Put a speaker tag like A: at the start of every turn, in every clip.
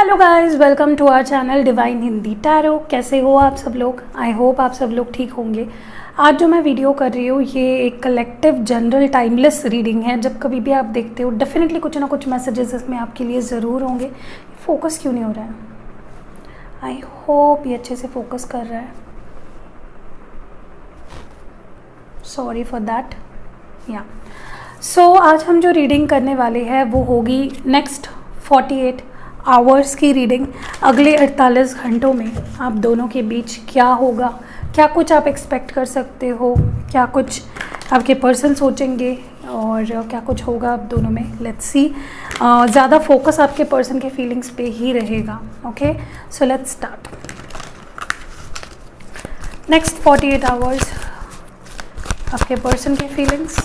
A: Hello guys, welcome to our channel divine Hindi tarot. कैसे हो आप सब लोग? आई होप आप सब लोग ठीक होंगे। आज जो मैं वीडियो कर रही हूँ ये एक कलेक्टिव जनरल टाइमलेस रीडिंग है। जब कभी भी आप देखते हो डेफिनेटली कुछ ना कुछ मैसेजेस इसमें आपके लिए ज़रूर होंगे। फोकस क्यों नहीं हो रहा है? आई होप ये अच्छे से फोकस कर रहा है। Sorry for that. या सो आज हम जो रीडिंग करने वाले हैं वो होगी नेक्स्ट 48 आवर्स की रीडिंग। अगले 48 घंटों में आप दोनों के बीच क्या होगा, क्या कुछ आप एक्सपेक्ट कर सकते हो, क्या कुछ आपके पर्सन सोचेंगे और क्या कुछ होगा आप दोनों में। Let's see. ज़्यादा फोकस आपके पर्सन के फीलिंग्स पे ही रहेगा। Okay, so let's start. Next 48 hours आपके पर्सन के फीलिंग्स,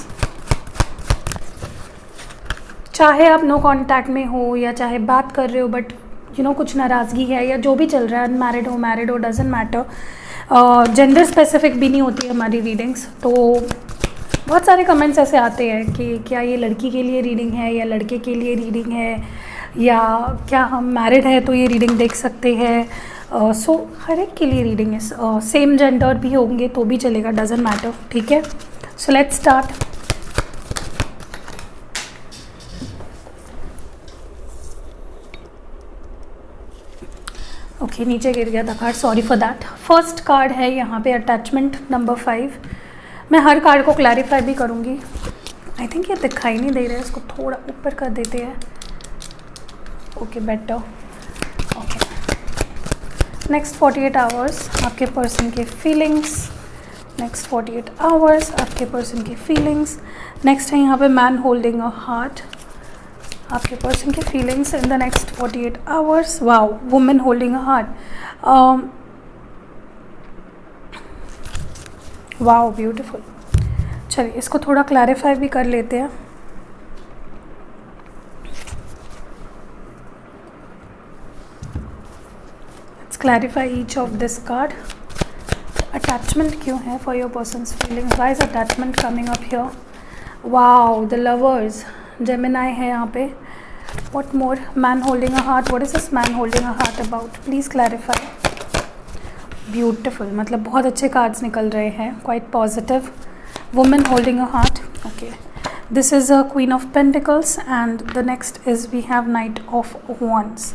A: चाहे आप नो कांटेक्ट में हो या चाहे बात कर रहे हो बट कुछ नाराज़गी है या जो भी चल रहा है, अनमैरिड हो मैरिड हो डजेंट मैटर। जेंडर स्पेसिफिक भी नहीं होती है हमारी रीडिंग्स। तो बहुत सारे कमेंट्स ऐसे आते हैं कि क्या ये लड़की के लिए रीडिंग है या लड़के के लिए रीडिंग है, या क्या हम मैरिड है तो ये रीडिंग देख सकते हैं। सो हर एक के लिए रीडिंग है। सेम जेंडर भी होंगे तो भी चलेगा, डजेंट मैटर। ठीक है, सो लेट्स स्टार्ट। ओके, नीचे गिर गया था card, sorry for that. First card है यहाँ पे अटैचमेंट नंबर 5। मैं हर कार्ड को क्लैरिफाई भी करूँगी। आई थिंक ये दिखाई नहीं दे रहा है, इसको थोड़ा ऊपर कर देते हैं। Okay, better. Okay, next 48 hours आपके पर्सन के फीलिंग्स। नेक्स्ट 48 आवर्स आपके पर्सन के फीलिंग्स। नेक्स्ट है यहाँ पे मैन होल्डिंग अ हार्ट, आपके पर्सन के feelings in the next 48 hours. Wow, women holding a heart. Wow, beautiful. चलिए इसको थोड़ा क्लैरिफाई भी कर लेते हैं। Let's clarify each of this card. Attachment क्यों है for your persons feelings? Why is attachment coming up here? Wow, the lovers, Gemini है यहाँ पे। What more? Man holding a heart. What is this man holding a heart about? Please clarify. Beautiful. मतलब बहुत अच्छे cards निकल रहे हैं, quite positive. Woman holding a heart. Okay. This is a Queen of Pentacles and the next is we have Knight of Wands.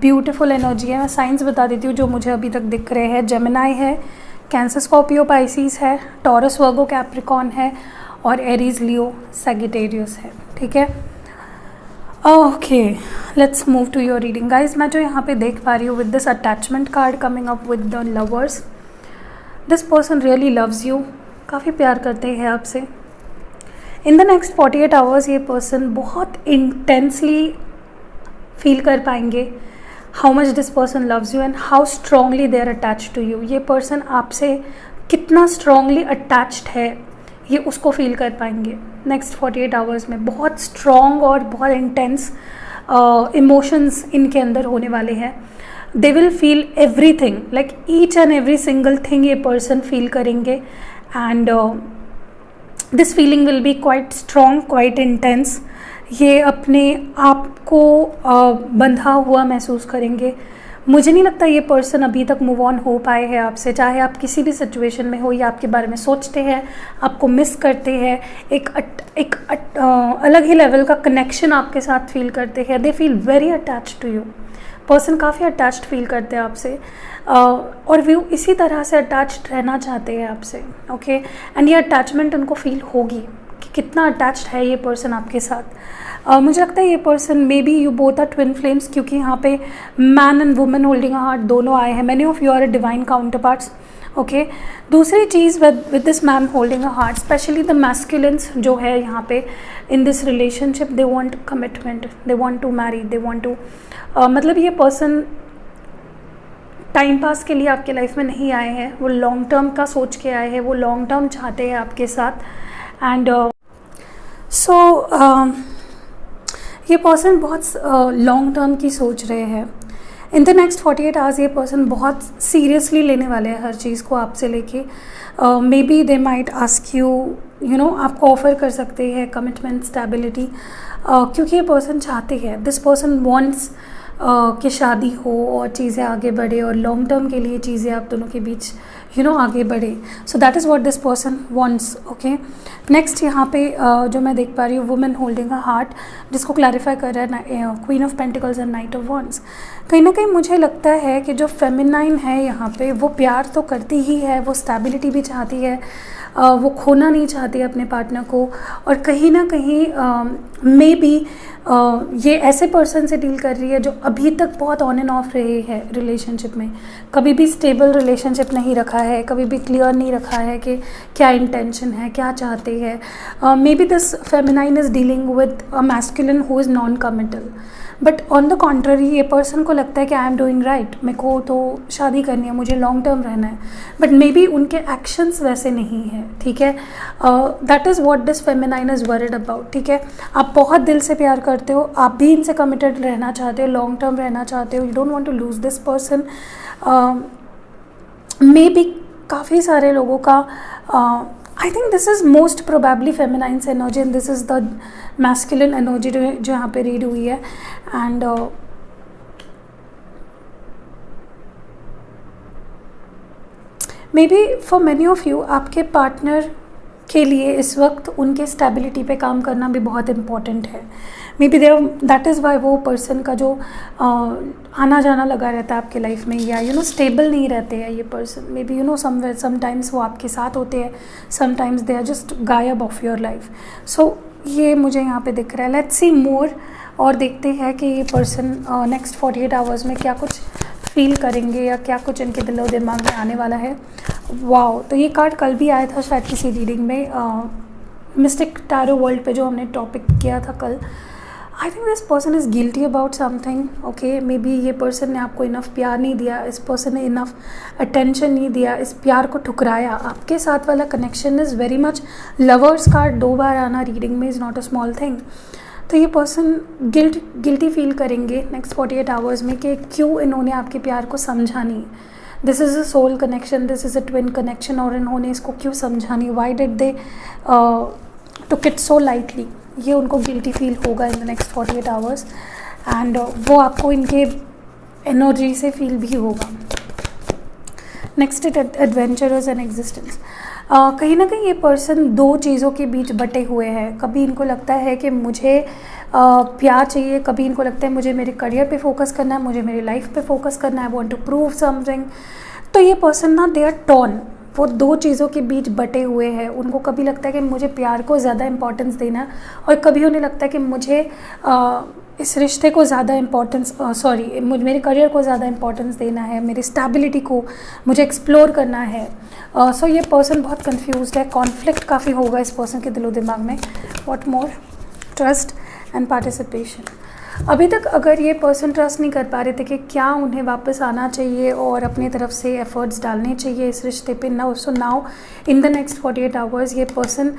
A: Beautiful energy है। मैं science बता देती हूँ जो मुझे अभी तक दिख रहे हैं। जेमिनाई है, कैंसर स्कॉर्पियो पाइसिस है, टॉरस वर्गो कैप्रिकॉन है और एरीज लियो सैजिटेरियस है। ठीक है, okay, let's move to your reading guys. मैं जो यहाँ पे देख पा रही हूँ with this attachment card coming up with the lovers, this person really loves you, काफ़ी प्यार करते हैं आपसे। इन द नेक्स्ट 48 आवर्स ये पर्सन बहुत इंटेंसली फील कर पाएंगे how much this person loves you and how strongly they are attached to you. ये पर्सन आपसे कितना स्ट्रांगली अटैच्ड है ये उसको फील कर पाएंगे नेक्स्ट 48 आवर्स में। बहुत स्ट्रॉन्ग और बहुत इंटेंस इमोशंस इनके अंदर होने वाले हैं। They will feel everything, like each and every single thing ये पर्सन फील करेंगे and this feeling will be quite strong, quite intense. ये अपने आप को बंधा हुआ महसूस करेंगे। मुझे नहीं लगता ये पर्सन अभी तक मूव ऑन हो पाए हैं आपसे, चाहे आप किसी भी सिचुएशन में हो या आपके बारे में सोचते हैं, आपको मिस करते हैं, एक अलग ही लेवल का कनेक्शन आपके साथ फील करते हैं। They feel very attached to you. Person काफ़ी अटैच्ड फील करते हैं आपसे और वो इसी तरह से अटैच्ड रहना चाहते हैं आपसे। ओके, एंड ये अटैचमेंट उनको फील होगी कि कितना अटैच्ड है ये पर्सन आपके साथ। मुझे लगता है ये person may B you both are twin flames, क्योंकि यहाँ पे man and women holding a heart दोनों आए हैं। Many of you are divine counterparts. Okay, दूसरी चीज़ with this man holding a heart, specially the masculines जो है यहाँ पे in this relationship, they want commitment, they want to marry, they want to मतलब ये पर्सन टाइम पास के लिए आपके लाइफ में नहीं आए हैं, वो लॉन्ग टर्म का सोच के आए हैं, वो लॉन्ग टर्म चाहते हैं आपके साथ। एंड ये पर्सन बहुत लॉन्ग टर्म की सोच रहे हैं। इन द नेक्स्ट 48 आवर्स ये पर्सन बहुत सीरियसली लेने वाले हैं हर चीज़ को आपसे लेके। May be they might ask you, आपको ऑफर कर सकते हैं कमिटमेंट, स्टेबिलिटी, क्योंकि ये पर्सन चाहते हैं, दिस पर्सन वॉन्ट्स कि शादी हो और चीज़ें आगे बढ़े और लॉन्ग टर्म के लिए चीज़ें आप दोनों के बीच आगे बढ़े. सो that is what this person wants. Okay, next यहाँ पे जो मैं देख पा रही हूँ, वुमेन होल्डिंग अ हार्ट, जिसको क्लैरिफाई कर रहा है queen of pentacles and night of wands. कहीं ना कहीं मुझे लगता है कि जो फेमिनाइन है यहाँ पे, वो प्यार तो करती ही है, वो स्टेबिलिटी भी चाहती है, वो खोना नहीं चाहती अपने पार्टनर को. और कहीं ना कहीं मे बी ये ऐसे पर्सन से डील कर रही है जो अभी तक बहुत ऑन एंड ऑफ रहे हैं रिलेशनशिप में, कभी भी स्टेबल रिलेशनशिप नहीं रखा है, कभी भी क्लियर नहीं रखा है कि क्या इंटेंशन है, क्या चाहते हैं. May be this feminine is dealing with a masculine who is non committal. But on the contrary ये पर्सन को लगता है कि आई एम डूइंग राइट, मेरे को तो शादी करनी है, मुझे लॉन्ग टर्म रहना है. बट मे बी उनके एक्शंस वैसे नहीं हैं. ठीक है, that is what this feminine is worried about. ठीक है, आप बहुत दिल से प्यार करते हो, आप भी इनसे कमिटेड रहना चाहते हो, लॉन्ग टर्म रहना चाहते हो, you don't want to lose this person. May be काफ़ी सारे लोगों का I think this is most probably feminines energy and this is the masculine energy जो यहाँ पे रीड हुई है. And may be for many of you, आपके पार्टनर के लिए इस वक्त उनके स्टेबिलिटी पे काम करना भी बहुत इम्पॉर्टेंट है. May be that is why वो पर्सन का जो आना जाना लगा रहता है आपके लाइफ में, या स्टेबल नहीं रहते हैं ये person. May be somewhere sometimes वो आपके साथ होते हैं, समटाइम्स दे आर जस्ट गायब ऑफ योर लाइफ. सो ये मुझे यहाँ पे दिख रहा है. लेट्स सी मोर, और देखते हैं कि ये पर्सन नेक्स्ट 48 आवर्स में क्या कुछ फील करेंगे या क्या कुछ इनके दिलो दिमाग में आने वाला है. वाओ, तो ये कार्ड कल भी आया था शायद किसी रीडिंग में, मिस्टिक टैरो वर्ल्ड पे जो हमने टॉपिक किया था कल. आई think this person is guilty about something. Okay, may be ये पर्सन ने आपको इनफ प्यार नहीं दिया, इस पर्सन ने इनफ अटेंशन नहीं दिया, इस प्यार को ठुकराया. आपके साथ वाला connection is very much, lovers card 2 बार आना रीडिंग में is not a small thing. तो ये पर्सन गिल्टी फील करेंगे नेक्स्ट 48 आवर्स में कि क्यों इन्होंने आपके प्यार को समझा नहीं. This is a soul connection, this is a twin connection, और इन्होंने इसको क्यों समझा नहीं. Why did they took it so lightly. ये उनको गिल्टी फील होगा in the next 48 hours, and वो आपको इनके एनर्जी से फील भी होगा. Next adventurous and existence. कहीं ना कहीं ये पर्सन 2 चीज़ों के बीच बटे हुए हैं. कभी इनको लगता है कि मुझे प्यार चाहिए, कभी इनको लगता है मुझे मेरे करियर पे फोकस करना है, मुझे मेरी लाइफ पे फोकस करना है, I want to prove something. तो ये पर्सन ना, दे आर टॉर्न, वो 2 चीज़ों के बीच बटे हुए हैं. उनको कभी लगता है कि मुझे प्यार को ज़्यादा इंपॉर्टेंस देना है, और कभी उन्हें लगता है कि मुझे इस रिश्ते को ज़्यादा इंपॉर्टेंस मुझे मेरे करियर को ज़्यादा इंपॉर्टेंस देना है, मेरी स्टेबिलिटी को मुझे एक्सप्लोर करना है. सो ये पर्सन बहुत कंफ्यूज्ड है. कॉन्फ्लिक्ट काफ़ी होगा इस पर्सन के दिलो दिमाग में. What more? Trust and participation. अभी तक अगर ये पर्सन ट्रस्ट नहीं कर पा रहे थे कि क्या उन्हें वापस आना चाहिए और अपनी तरफ से एफर्ट्स डालने चाहिए इस रिश्ते पे, now in the next 48 hours ये पर्सन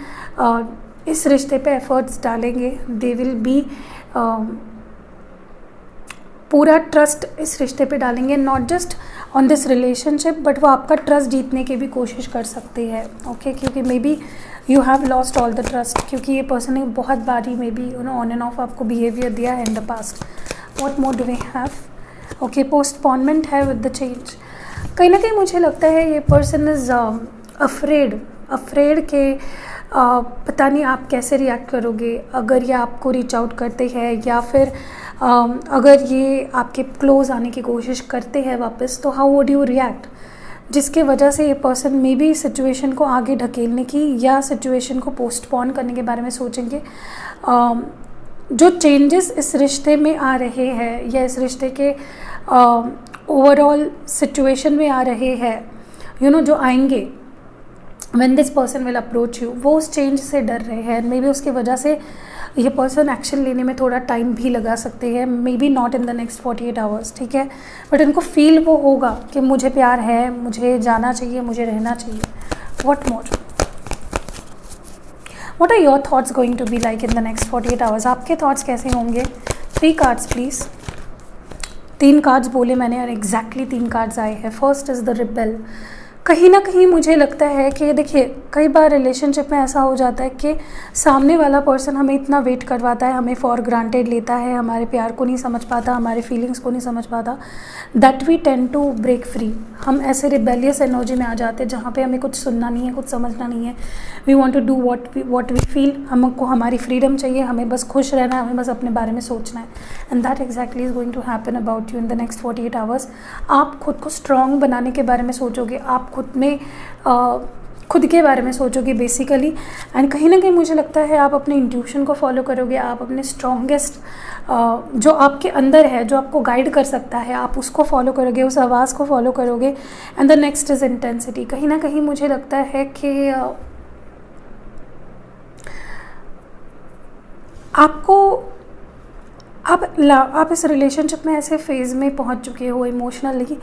A: इस रिश्ते पे एफर्ट्स डालेंगे. दे विल बी पूरा ट्रस्ट इस रिश्ते पे डालेंगे, not just on this relationship, but वो आपका ट्रस्ट जीतने की भी कोशिश कर सकते हैं. ओके, क्योंकि may be you have lost all the trust, क्योंकि ये पर्सन ने बहुत बारी maybe on and off आपको बिहेवियर दिया है in the past. What more do we have? Okay, postponement है विद द चेंज. कहीं ना कहीं मुझे लगता है ये पर्सन इज़ अफ्रेड के पता नहीं आप कैसे रिएक्ट करोगे अगर ये आपको रीच आउट करते हैं, या फिर अगर ये आपके क्लोज आने की कोशिश करते हैं वापस, तो हाउ वुड यू रिएक्ट. जिसके वजह से ये पर्सन मे बी सिचुएशन को आगे ढकेलने की या सिचुएशन को पोस्टपोन करने के बारे में सोचेंगे. जो चेंजेस इस रिश्ते में आ रहे हैं या इस रिश्ते के ओवरऑल सिचुएशन में आ रहे हैं, जो आएंगे when this person will approach you, वो उस चेंज से डर रहे हैं. मे बी उसकी वजह से ये पर्सन एक्शन लेने में थोड़ा टाइम भी लगा सकते हैं, may be not in the next 48 hours. ठीक है, बट इनको फील वो होगा कि मुझे प्यार है, मुझे जाना चाहिए, मुझे रहना चाहिए. What more? What are your thoughts going to be like in the next 48 hours? आपके थॉट्स कैसे होंगे? 3 कार्ड्स प्लीज़. 3 कार्ड्स बोले मैंने और एग्जैक्टली 3 कार्ड्स आए हैं. First is the rebel. कहीं ना कहीं मुझे लगता है कि देखिए, कई बार रिलेशनशिप में ऐसा हो जाता है कि सामने वाला पर्सन हमें इतना वेट करवाता है, हमें फॉर ग्रांटेड लेता है, हमारे प्यार को नहीं समझ पाता, हमारे फीलिंग्स को नहीं समझ पाता, that we tend to break free. हम ऐसे रिबेलियस एनर्जी में आ जाते हैं जहाँ पे हमें कुछ सुनना नहीं है, कुछ समझना नहीं है। We want to do what we feel. हमको हमारी फ्रीडम चाहिए, हमें बस खुश रहना है, हमें बस अपने बारे में सोचना है। And that exactly is going to happen about you in the next 48 hours. आप खुद को स्ट्रॉन्ग बनाने के बारे में सोचोगे, आप खुद में खुद के बारे में सोचोगे बेसिकली। एंड कहीं ना कहीं मुझे लगता है आप अपने इंट्यूशन को फॉलो करोगे, आप अपने स्ट्रॉन्गेस्ट जो आपके अंदर है, जो आपको गाइड कर सकता है, आप उसको फॉलो करोगे, उस आवाज़ को फॉलो करोगे। And the next is intensity. कहीं ना कहीं मुझे लगता है कि आप इस रिलेशनशिप में ऐसे फेज़ में पहुंच चुके हो इमोशनली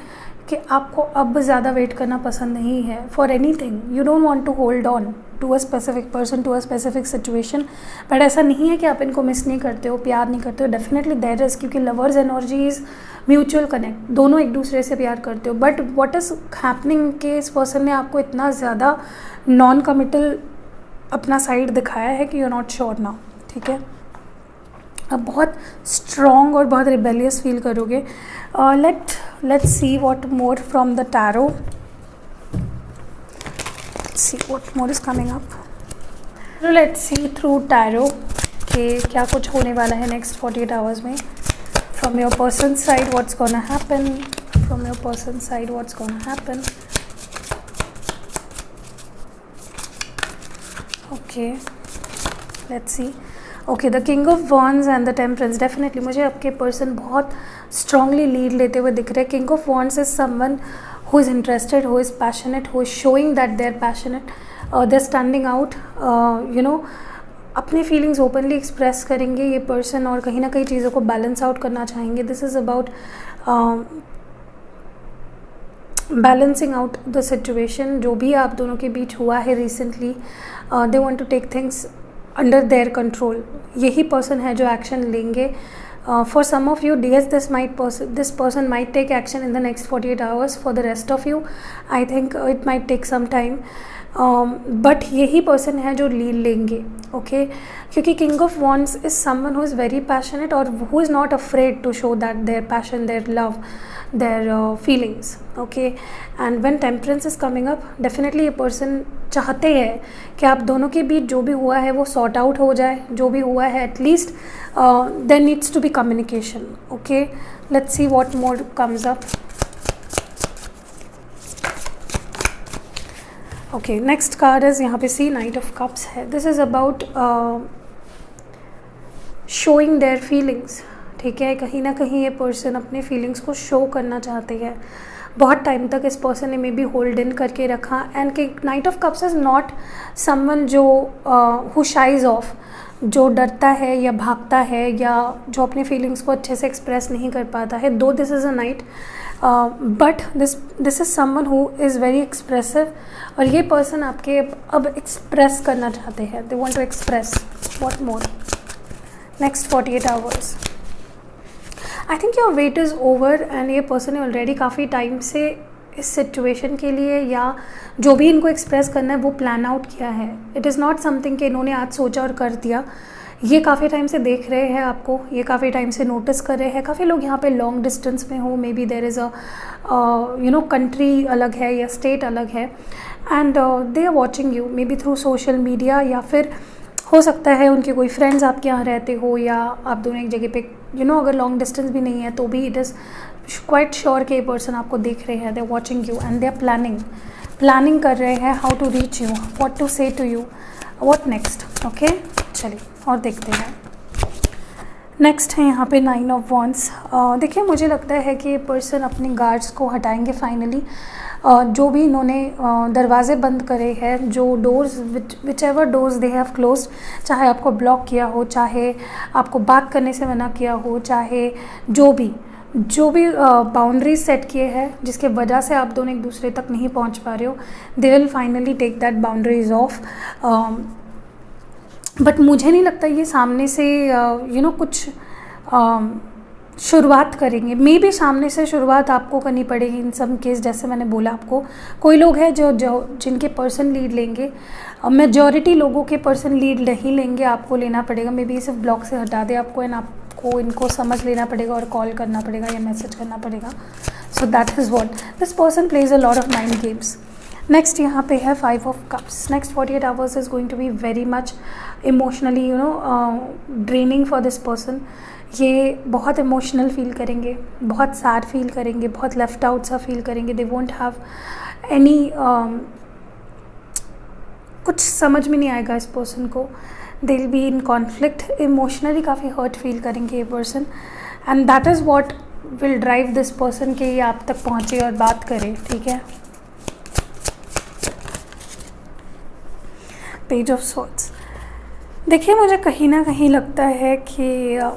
A: कि आपको अब ज़्यादा वेट करना पसंद नहीं है for anything. You don't want to hold on to a specific person, to a specific situation. But ऐसा नहीं है कि आप इनको मिस नहीं करते हो, प्यार नहीं करते हो। डेफिनेटली देयर इज़, क्योंकि lovers energy is mutual connect, दोनों एक दूसरे से प्यार करते हो। बट व्हाट इज़ हैपनिंग कि इस पर्सन ने आपको इतना ज़्यादा नॉन कमिटल अपना साइड दिखाया है कि you are not sure now. ठीक है, अब बहुत स्ट्रॉन्ग और बहुत रिबेलियस फील करोगे। Let's see what more from the tarot. See what more is coming up. Let's see through tarot कि क्या कुछ होने वाला है नेक्स्ट 48 आवर्स में। From your person side what's gonna happen, from your person side what's gonna happen. Okay, let's see. Okay, the king of wands and the temperance. Definitely मुझे आपके person बहुत स्ट्रांगली लीड लेते हुए दिख रहे हैं। King of wands is someone who is interested, who is passionate, who is showing that they are passionate, they are standing out, you know, अपने feelings openly express करेंगे ये पर्सन और कहीं ना कहीं चीज़ों को बैलेंस आउट करना चाहेंगे। This is about balancing out the situation. जो भी आप दोनों के बीच हुआ है recently, they want to take things under their control. यही पर्सन है जो एक्शन लेंगे। For some of you, this person might take action in the next 48 hours. For the rest of you, I think it might take some time, but यही person है जो lead लेंगे। Okay, क्योंकि king of wands is someone who is very passionate और who is not afraid to show that their passion, their love, their feelings. Okay, and when temperance is coming up, definitely ये person चाहते हैं कि आप दोनों के बीच जो भी हुआ है वो सॉर्ट आउट हो जाए। जो भी हुआ है at least there needs to be communication. Okay, let's see what more comes up. Okay, next card is यहाँ पे सी Knight of Cups है। This is about showing their feelings. ठीक है, कहीं ना कहीं ये पर्सन अपने फीलिंग्स को शो करना चाहते हैं। बहुत टाइम तक इस पर्सन ने मे बी होल्ड इन करके रखा। एंड कि night of cups is not someone जो हु शाइज ऑफ, जो डरता है या भागता है या जो अपने फीलिंग्स को अच्छे से एक्सप्रेस नहीं कर पाता है। Though this is a knight, but this is someone who is very expressive. और ये पर्सन आपके अब एक्सप्रेस करना चाहते हैं। They want to express what more next 48 hours. I think your wait is over and ये पर्सन ने already काफ़ी टाइम से इस सिचुएशन के लिए या जो भी इनको एक्सप्रेस करना है वो प्लान आउट किया है। इट इज़ नॉट समथिंग कि इन्होंने आज सोचा और कर दिया। ये काफ़ी टाइम से देख रहे हैं आपको, ये काफ़ी टाइम से नोटिस कर रहे हैं। काफ़ी लोग यहाँ पे लॉन्ग डिस्टेंस में हो, may be there is a country अलग है या स्टेट अलग है, and they are watching you may be through social media, या फिर हो सकता है उनके कोई फ्रेंड्स आपके यहाँ रहते हो या आप दोनों एक जगह पे अगर लॉन्ग डिस्टेंस भी नहीं है तो भी इट इज़ क्वाइट श्योर कि ये पर्सन आपको देख रहे हैं। They are watching you and they are planning कर रहे हैं how to reach you, what to say to you, what next. Okay, चलिए और देखते हैं। नेक्स्ट है यहाँ पे 9 ऑफ वॉन्ड्स। देखिए, मुझे लगता है कि ये पर्सन अपने गार्ड्स को हटाएंगे फाइनली। जो भी इन्होंने दरवाजे बंद करे हैं, जो doors which ever doors they have closed, चाहे आपको ब्लॉक किया हो, चाहे आपको बात करने से मना किया हो, चाहे जो भी बाउंड्रीज सेट किए हैं जिसके वजह से आप दोनों एक दूसरे तक नहीं पहुंच पा रहे हो, they will finally take that boundaries off. But मुझे नहीं लगता ये सामने से कुछ शुरुआत करेंगे। मे भी सामने से शुरुआत आपको करनी पड़ेगी इन सम केस, जैसे मैंने बोला आपको। कोई लोग हैं जो जिनके पर्सन लीड लेंगे, मेजॉरिटी लोगों के पर्सन लीड नहीं लेंगे, आपको लेना पड़ेगा। मे बी सिर्फ ब्लॉक से हटा दे आपको, एंड आपको इनको समझ लेना पड़ेगा और कॉल करना पड़ेगा या मैसेज करना पड़ेगा। So that is what this person plays a lot of mind games. Next यहाँ पे है 5 of cups. Next 48 hours is going to be very much emotionally draining for this person. ये बहुत इमोशनल फील करेंगे, बहुत sad feel करेंगे, बहुत left out सा फील करेंगे। दे वोंट हैव एनी कुछ समझ में नहीं आएगा इस पर्सन को। They will be in conflict, emotionally काफ़ी हर्ट फील करेंगे ये person, and that is what will drive this person कि ये आप तक पहुँचे और बात करे। ठीक है, पेज ऑफ सॉर्ड्स। देखिए, मुझे कहीं ना कहीं लगता है कि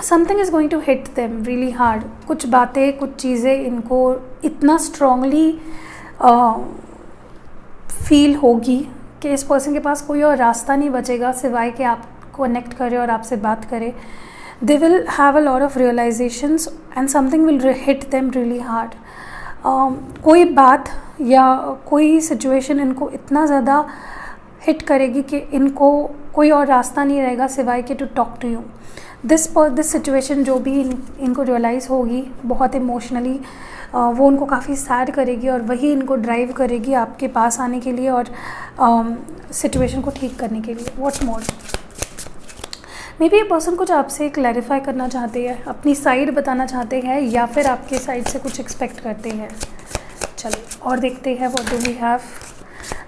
A: something is going to hit them really hard. कुछ बातें, कुछ चीज़ें इनको इतना स्ट्रांगली फील होगी कि इस पर्सन के पास कोई और रास्ता नहीं बचेगा सिवाय कि आप कनेक्ट करे और आपसे बात करे। They will have a lot of realisations and something will hit them really hard. कोई बात या कोई सिचुएशन इनको इतना ज़्यादा हिट करेगी कि इनको कोई और रास्ता नहीं रहेगा सिवाय कि to talk to you. This situation जो भी इनको रियलाइज़ होगी बहुत इमोशनली, वो उनको काफ़ी सैड करेगी और वही इनको ड्राइव करेगी आपके पास आने के लिए और सिचुएशन को ठीक करने के लिए। व्हाट मोर, मे बी ये पर्सन कुछ आपसे क्लैरिफाई करना चाहते हैं, अपनी साइड बताना चाहते हैं, या फिर आपके साइड से कुछ एक्सपेक्ट करते हैं। चलिए और देखते हैं what do we have.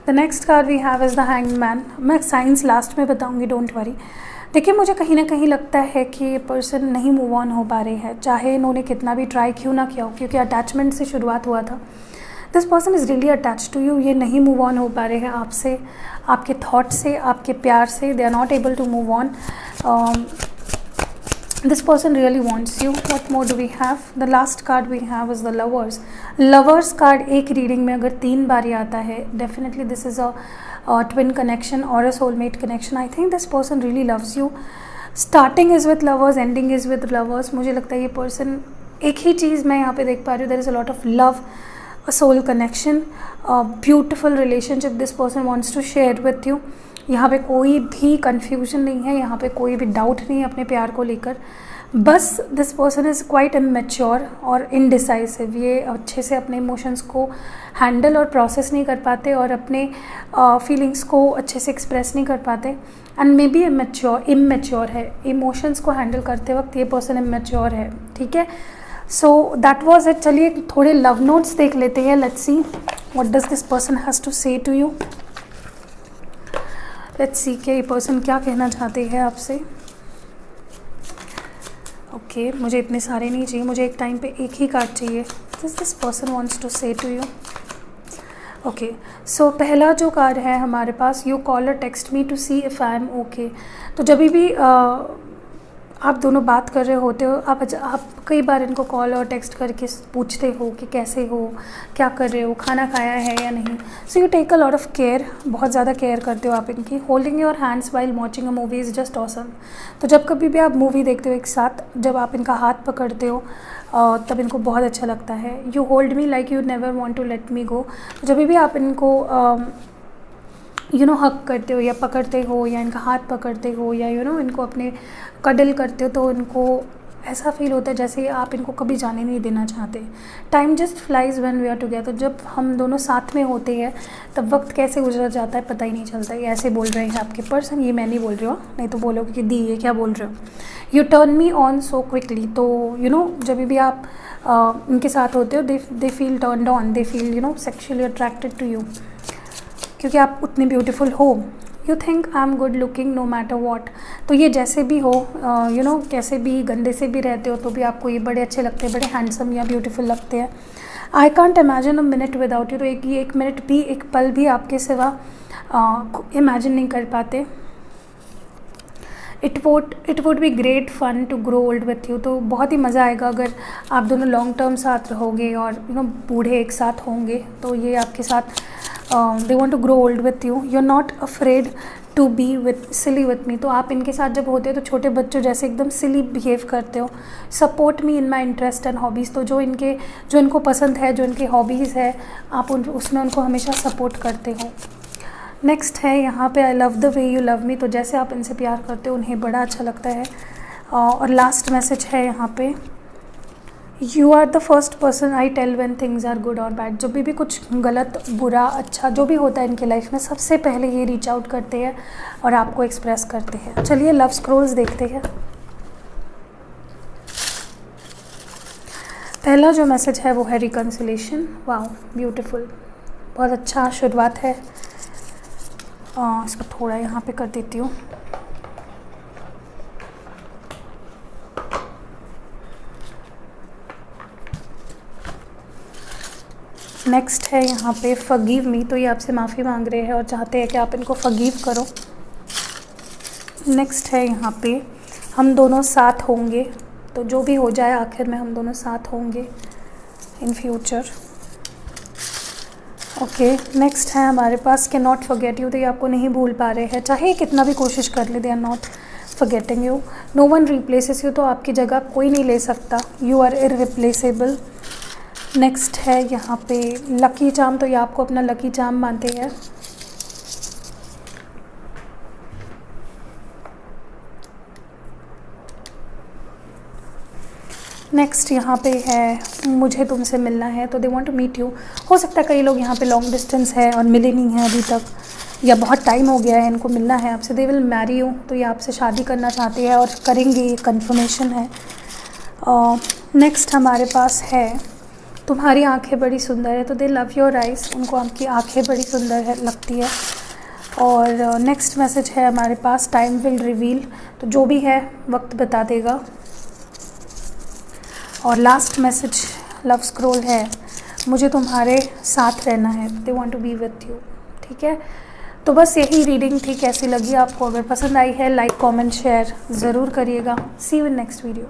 A: The next card we have is the hanged man. मैं साइंस लास्ट में बताऊंगी, डोंट वरी। देखिए, मुझे कहीं ना कहीं लगता है कि ये पर्सन नहीं मूव ऑन हो पा रहे हैं, चाहे इन्होंने कितना भी ट्राई क्यों ना किया हो, क्योंकि अटैचमेंट से शुरुआत हुआ था। This person is really attach to you. ये नहीं मूव ऑन हो पा रहे हैं आपसे, आपके थॉट से, आपके प्यार से। They are not able to move on. This person really wants you. What more do we have? The last card we have is the lovers. Lovers card एक रीडिंग में अगर 3 बार आता है, definitely this is a twin connection or a soulmate connection. I think this person really loves you. Starting is with lovers, ending is with lovers. मुझे लगता है ये person, एक ही चीज़ मैं यहाँ पे देख पा रही हूँ, there is a lot of love, a soul connection, a beautiful relationship this person wants to share with you. यहाँ पे कोई भी कन्फ्यूजन नहीं है, यहाँ पे कोई भी डाउट नहीं है अपने प्यार को लेकर। बस this person is quite immature और इनडिसाइसिव। ये अच्छे से अपने इमोशंस को हैंडल और प्रोसेस नहीं कर पाते और अपने फीलिंग्स को अच्छे से एक्सप्रेस नहीं कर पाते, एंड मे बी इमैच्योर है। इमोशंस को हैंडल करते वक्त ये पर्सन इमैच्योर है। ठीक है, सो दैट वाज इट। चलिए थोड़े लव नोट्स देख लेते हैं। Let's see what does this person has to say to you. Let's see कि ये पर्सन क्या कहना चाहते हैं आपसे। ओके, मुझे इतने सारे नहीं चाहिए, मुझे एक टाइम पे एक ही कार्ड चाहिए। This person wants to say to you. Okay, so पहला जो कार्ड है हमारे पास, यू कॉल और text me to see if I am okay. तो जब भी आप दोनों बात कर रहे होते हो, आप कई बार इनको कॉल और टेक्स्ट करके पूछते हो कि कैसे हो, क्या कर रहे हो, खाना खाया है या नहीं। So you take a lot of care, बहुत ज़्यादा केयर करते हो आप इनकी। Holding your hands while watching a movie is just awesome. तो जब कभी भी आप मूवी देखते हो एक साथ, जब आप इनका हाथ पकड़ते हो तब इनको बहुत अच्छा लगता है। You hold me like you never want to let me go. तो जब भी आप इनको हक करते हो या पकड़ते हो या इनका हाथ पकड़ते हो या इनको अपने कडल करते हो, तो इनको ऐसा फील होता है जैसे आप इनको कभी जाने नहीं देना चाहते। Time just flies when we are together. जब हम दोनों साथ में होते हैं तब वक्त कैसे गुजर जाता है पता ही नहीं चलता। ये ऐसे बोल रहे हैं आपके पर्सन, ये मैं नहीं बोल रही हूँ, नहीं तो बोलोगे कि दी ये क्या बोल रहे हो। You turn me on so quickly. तो जब भी आप इनके साथ होते हो, they feel turned on, they feel sexually attracted to you, क्योंकि आप उतने ब्यूटीफुल हो। You think I am good looking no matter what. तो ये जैसे भी हो, कैसे भी गंदे से भी रहते हो तो भी आपको ये बड़े अच्छे लगते हैं, बड़े हैंडसम या ब्यूटीफुल लगते हैं। I can't imagine a minute without you. तो एक मिनट भी, एक पल भी आपके सिवा इमेजिन नहीं कर पाते। It would be great fun to grow old with you. तो बहुत ही मज़ा आएगा अगर आप दोनों लॉन्ग टर्म साथ रहोगे और बूढ़े एक साथ होंगे। तो ये आपके साथ they want to grow old with you, you are not afraid to be with silly with me. तो आप इनके साथ जब होते हो तो छोटे बच्चों जैसे एकदम सिली बिहेव करते हो। Support me in my interest and hobbies, तो जो इनको पसंद है, जो इनकी हॉबीज़ है, आप उसमें उनको हमेशा सपोर्ट करते हो। नेक्स्ट है यहाँ पे I love the way you love me, तो जैसे आप इनसे प्यार करते हो उन्हें बड़ा अच्छा लगता है। और लास्ट मैसेज है यहाँ पे you are the first person I tell when things are good और बैड। जब भी कुछ गलत, बुरा, अच्छा जो भी होता है इनके लाइफ में, सबसे पहले ये रीच आउट करते हैं और आपको एक्सप्रेस करते हैं। चलिए लव स्क्रोल्स देखते हैं। पहला जो मैसेज है वो है रिकन्सिलेशन। वाओ ब्यूटीफुल, बहुत अच्छा शुरुआत है। इसको थोड़ा यहाँ पे कर देती हूँ। नेक्स्ट है यहाँ पे फॉरगिव मी, तो ये आपसे माफ़ी मांग रहे हैं और चाहते हैं कि आप इनको फॉरगिव करो। नेक्स्ट है यहाँ पे हम दोनों साथ होंगे, तो जो भी हो जाए आखिर में हम दोनों साथ होंगे इन फ्यूचर। ओके, नेक्स्ट है हमारे पास कैन नॉट फॉरगेट यू, तो ये आपको नहीं भूल पा रहे हैं, चाहे कितना भी कोशिश कर ले, they are not forgetting you. No one replaces you, तो आपकी जगह कोई नहीं ले सकता, यू आर इररिप्लेसेबल। नेक्स्ट है यहाँ पे लकी चार्म, तो ये आपको अपना लकी चार्म मानते हैं। नेक्स्ट यहाँ पे है मुझे तुमसे मिलना है, तो they want to meet you. हो सकता है कई लोग यहाँ पे लॉन्ग डिस्टेंस है और मिले नहीं हैं अभी तक, या बहुत टाइम हो गया है, इनको मिलना है आपसे। दे विल मैरी यू, तो ये आपसे शादी करना चाहते हैं और करेंगे, ये कन्फर्मेशन है। नेक्स्ट हमारे पास है तुम्हारी आंखें बड़ी सुंदर है, तो दे लव योर आइज़, उनको आपकी आंखें बड़ी सुंदर है लगती है। और नेक्स्ट मैसेज है हमारे पास टाइम विल रिवील, तो जो भी है वक्त बता देगा। और लास्ट मैसेज लव स्क्रोल है मुझे तुम्हारे साथ रहना है, they want to be with you. ठीक है, तो बस यही रीडिंग थी। कैसी लगी आपको? अगर पसंद आई है लाइक कमेंट शेयर ज़रूर करिएगा। सी यू इन नेक्स्ट वीडियो।